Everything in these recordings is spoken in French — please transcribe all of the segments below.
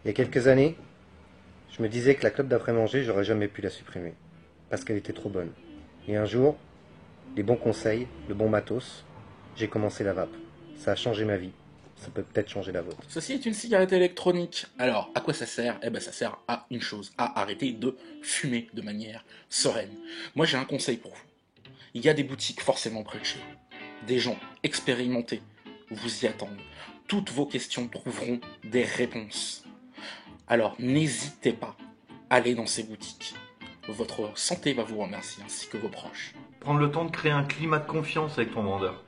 Il y a quelques années, je me disais que la clope d'après-manger, j'aurais jamais pu la supprimer. Parce qu'elle était trop bonne. Et un jour, les bons conseils, le bon matos, j'ai commencé la vape. Ça a changé ma vie. Ça peut peut-être changer la vôtre. Ceci est une cigarette électronique. Alors, à quoi ça sert? Eh ben, ça sert à une chose, à arrêter de fumer de manière sereine. Moi, j'ai un conseil pour vous. Il y a des boutiques forcément près de chez vous. Des gens expérimentés vous y attendent. Toutes vos questions trouveront des réponses. Alors, n'hésitez pas. Allez dans ces boutiques. Votre santé va vous remercier, ainsi que vos proches. Prendre le temps de créer un climat de confiance avec ton vendeur.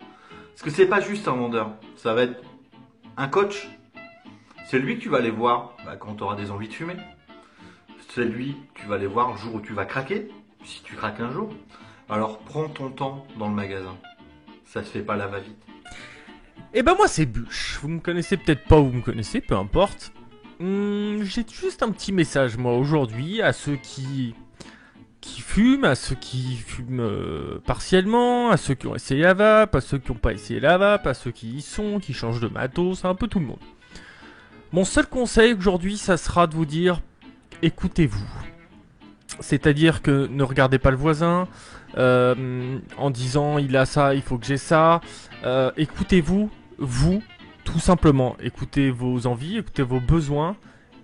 Parce que c'est pas juste un vendeur, ça va être un coach. C'est lui que tu vas aller voir quand tu auras des envies de fumer. C'est lui que tu vas aller voir le jour où tu vas craquer, si tu craques un jour. Alors prends ton temps dans le magasin. Ça se fait pas la va-vite. Et ben moi c'est Bûche, vous me connaissez peut-être pas ou vous me connaissez, peu importe. J'ai juste un petit message moi aujourd'hui à ceux qui fument, à ceux qui fument partiellement, à ceux qui ont essayé la vape, à ceux qui n'ont pas essayé la vape, à ceux qui y sont, qui changent de matos, un peu tout le monde. Mon seul conseil aujourd'hui, ça sera de vous dire, écoutez-vous. C'est-à-dire que ne regardez pas le voisin en disant il a ça, il faut que j'ai ça. Écoutez-vous, vous, tout simplement. Écoutez vos envies, écoutez vos besoins.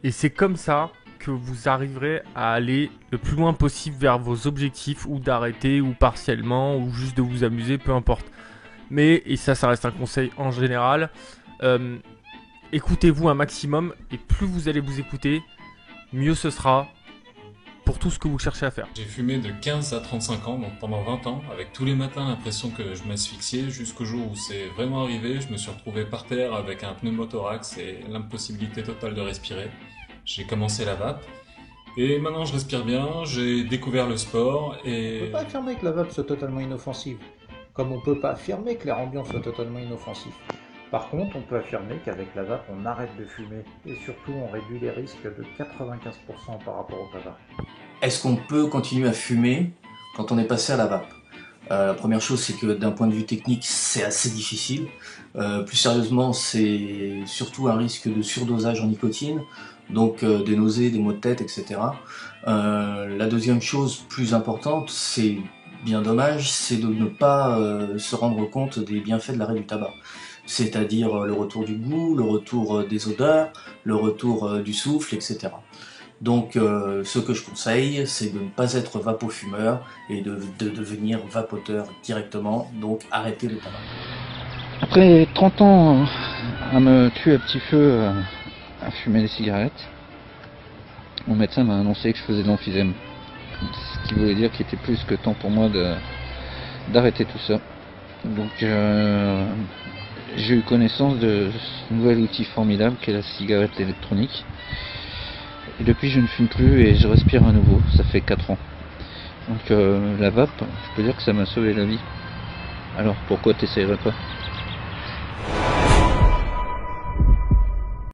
Et c'est comme ça que vous arriverez à aller le plus loin possible vers vos objectifs, ou d'arrêter, ou partiellement, ou juste de vous amuser, peu importe. Mais, et ça reste un conseil en général, écoutez-vous un maximum, et plus vous allez vous écouter, mieux ce sera pour tout ce que vous cherchez à faire. J'ai fumé de 15 à 35 ans, donc pendant 20 ans, avec tous les matins l'impression que je m'asphyxiais, jusqu'au jour où c'est vraiment arrivé, je me suis retrouvé par terre avec un pneumothorax et l'impossibilité totale de respirer. J'ai commencé la vape, et maintenant je respire bien, j'ai découvert le sport, On ne et... peut pas affirmer que la vape soit totalement inoffensive, comme on ne peut pas affirmer que l'air ambiant soit totalement inoffensif. Par contre, on peut affirmer qu'avec la vape, on arrête de fumer, et surtout on réduit les risques de 95% par rapport au tabac. Est-ce qu'on peut continuer à fumer quand on est passé à la vape? La première chose, c'est que d'un point de vue technique, c'est assez difficile. Plus sérieusement, c'est surtout un risque de surdosage en nicotine, donc des nausées, des maux de tête, etc. La deuxième chose plus importante, c'est bien dommage, c'est de ne pas se rendre compte des bienfaits de l'arrêt du tabac. C'est-à-dire le retour du goût, le retour des odeurs, le retour du souffle, etc. Donc ce que je conseille, c'est de ne pas être vapofumeur et de devenir vapoteur directement, donc arrêter le tabac. Après 30 ans à me tuer à petit feu à fumer des cigarettes, mon médecin m'a annoncé que je faisais de l'emphysème. Ce qui voulait dire qu'il était plus que temps pour moi d'arrêter tout ça. Donc j'ai eu connaissance de ce nouvel outil formidable qu'est la cigarette électronique. Et depuis je ne fume plus et je respire à nouveau, ça fait 4 ans. Donc la vape, je peux dire que ça m'a sauvé la vie. Alors pourquoi t'essayerais pas ?